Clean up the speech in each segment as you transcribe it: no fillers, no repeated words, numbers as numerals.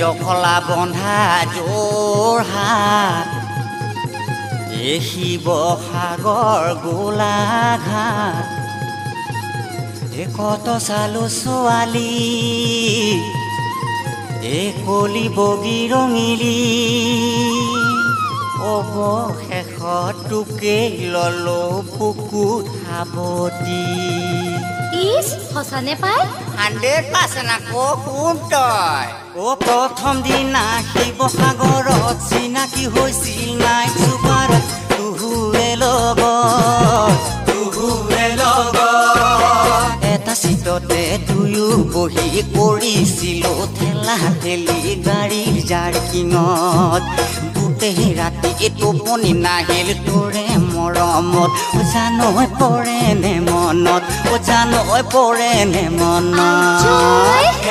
জখলা বন্ধা যোৰহাট শিৱসাগৰ গোলাঘাট কত চালো ছোৱালী কলি বগী ৰঙিলী অৱশেষত তোকে ললো বুকু সাৱটি ইস হসানে পায় 100% আকৌ শুন তই প্ৰথম দিনা শিৱসাগৰত চিনাকি হৈছিল নাই চুপাৰত তুহুৱে লগত এটা চিটতে দুয়ো বহি কৰিছিলো ঠেলা ঠেলি গাড়ীৰ জাৰ্কিঙত গোটেই ৰাতি টোপনি নাহিল তোৰে মৰমত জানৈ পৰে নে মনত জানৈ পৰে নে মনত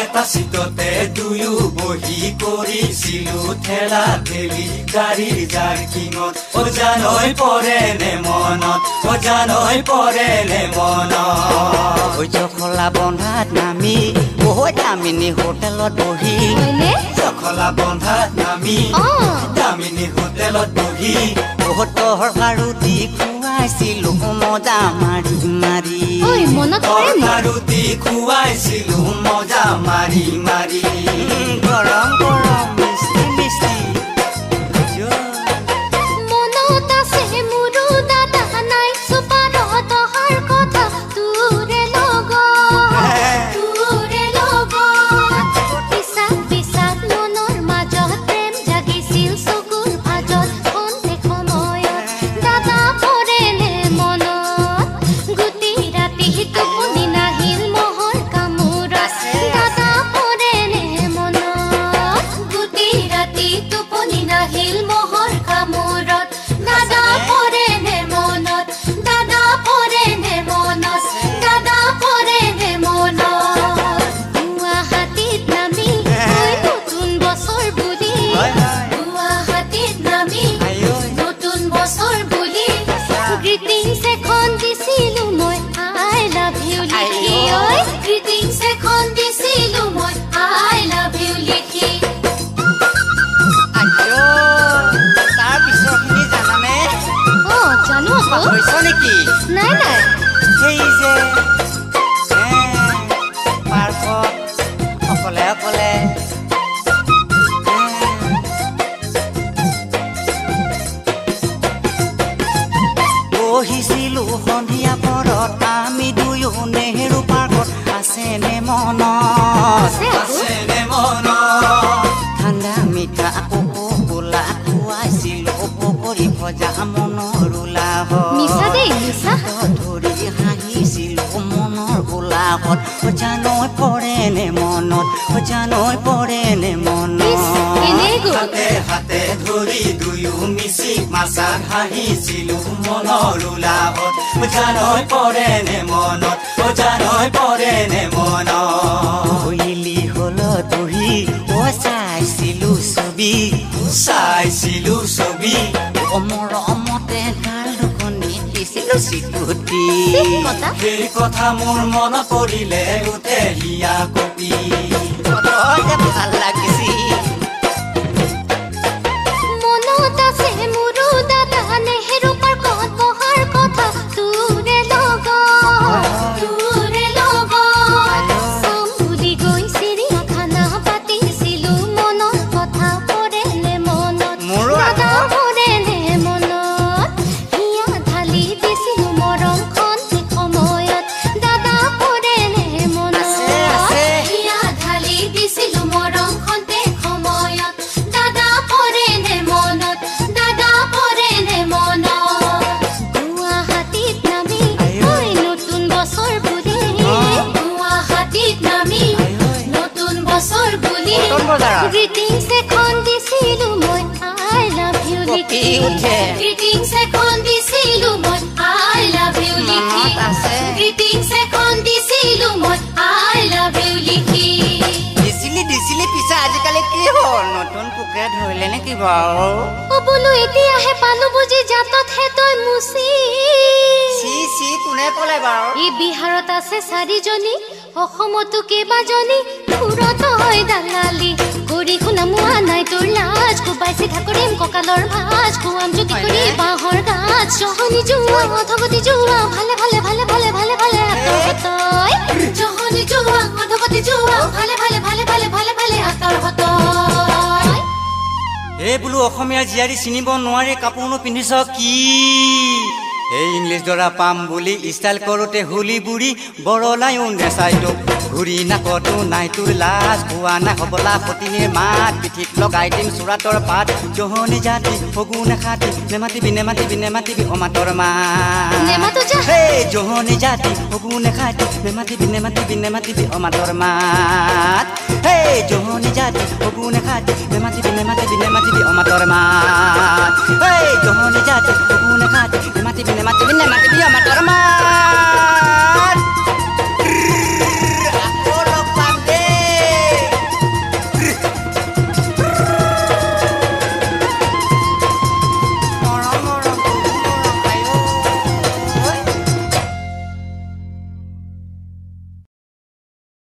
এটা চিটতে দুয়ো বহি কৰিছিলো ঠেলা ঠেলি গাড়ীৰ জাৰ্কিঙত জানৈ পৰে নে মনত জানৈ পৰে নে মনত জখলা বন্ধাত নামি দামিনী হোটেলত বহি জখলা বন্ধাত নামি দামিনী হোটেলত বহি তৰকাৰুটি খুৱাইছিলো মজা মাৰি মাৰি তৰকাৰুটি খুৱাইছিলো মজা মাৰি মাৰি গৰম গৰম মিষ্টি মিষ্টি মনত আছে মোৰো দাদা নাই চুপাৰত অহাৰ কথা তোৰে লগত পিছাত মনৰ মাজত প্ৰেম জাগিছিল চকুৰ ভাজত কন্তে সময়ত দাদা পৰে নে মনত গোটেই ৰাতি টোপনি নাহিল মহৰ কামোৰত দাদা পৰে নে মনত গোটেই ৰাতি টোপনি নাহিল মহৰ কামোৰত দাদা পৰে নে মনত দাদা পৰে নে মনত দাদা পৰে নে মনত গুৱাহাটীত নামি নতুন বছৰ বুলি গুৱাহাটীত নামি নতুন বছৰ বুলি গ্ৰিটিংছ এখন দিছিলো মই আই লাভ ইউ লিখি গ্ৰিটিংছ এখন দিছিলো মই আই লাভ ইউ লিখি তাৰপিছতখিনি জানানে জানো আকৌ হৈছে নেকি নাই নাই সেই যে পাৰ্কত অকলে অকলে বহিছিলো সন্ধিয়া পৰত আমি দুয়ো নেহেৰু পাৰ্কত আছেনে মনত আছেনে মনত ঠাণ্ডা মিঠা কোলা খুৱাইছিলো পকৰি ভজা মনৰ উলাহ মিছা দেই মিছা ধৰি হাঁহিছিলো মনৰ গোলাহত জানৈ পৰে নে মনত জানৈ পৰে নে মনত হাতে হাতে ধৰি দুয়ো মিচি মাছাত হাঁহিছিলো মনৰ উলাহত জানৈ পৰে নে মনত জানৈ পৰে নে মনত হইলি হল দহি চাইছিলো ছবি মৰমতে গাল দুখনি দিছিলো চিকুটি সেই কথা মোৰ মনত পৰিলে উঠে হিয়া কপি ভাল লাগিছিল মনত আছে মোৰো দাদা নেহেৰু পাৰ্কত বহাৰ কথা তোৰে লগত চাম বুলি গৈ চিৰিয়াখানা পাতিছিলো মনৰ কথা পৰে নে মনত দাদা পৰে নে মনত হিয়া ঢালি দিছিলো মৰমখন সময়ত দাদা পৰে নে মনত হিয়া ঢালি দিছিলো মৰমখন সময়ত দাদা পৰে নে মনত দাদা পৰে নে মনত গুৱাহাটীত নামি নতুন বছৰ বুলি গুৱাহাটীত নামি নতুন বছৰ বুলি গ্ৰিটিংছ এখন দিছিলো মই আই লাভ ইউ লিখি গ্ৰিটিংছ এখন দিছিলো মই আই লাভ ইউ লিখি গ্ৰিটিংছ এখন দিছিলো মই আই লাভ সঁচাকে ধৰিলে নেকি বাৰু ও বোলো এতিয়াহে পালো বুজি জাতত হে তই মুচি চি চি কোনে ক'লে বাৰু এই বিহাৰত আছে 4 জনী অসমতো কেইবাজনী ফুৰত হয় দালালি কৰি শুনা মোৱা নাই তোৰ লাজ কোবাইছে ঠাকুৰিম কঁকালৰ ভাজ খুৱাম জুতি কৰি বাঁহৰ গাছ জহনি জোৱা অধগতি জোৱা ভালে ভালে ভালে ভালে ভালে ভালে আতই জহনি জোৱা অধগতি জোৱা ভালে ভালে ভালে ভালে ভালে ভালে আতৰ হতই এই বোলো অসমীয়া জীয়াৰী চিনিব নোৱাৰি কাপোৰনো পিন্ধিছ কি এই ইংলিছ দৰা পাম বুলি ষ্টাইল কৰোঁতে হুলি বুঢ়ী বৰলায়ো নেচাই তোক ঘূৰি নাকতো নাই তোৰ লাজ খোৱা না হবলা সতিনীৰ মাত পিঠিত লগাই দিম চোৰাতৰ পাত জহনি জাতি ফগুন খাতি নেমাতিবি নেমাতিবি নেমাতিবি অমাতৰ মাত নেমাতো যা সেই জহনি জাতি ফগুন খাতি নেমাতিবি নেমাতিবি নেমাতিবি অমাতৰ মাত সেই জহনি জাতি ফগুন খাতি নেমাতিবি নেমাতিবি নেমাতিবি অমাতৰ মাত সেই জহনি জাতি ফগুন খাতি নেমাতিবি নেমাতিবি নেমাতিবি অমাতৰ মাত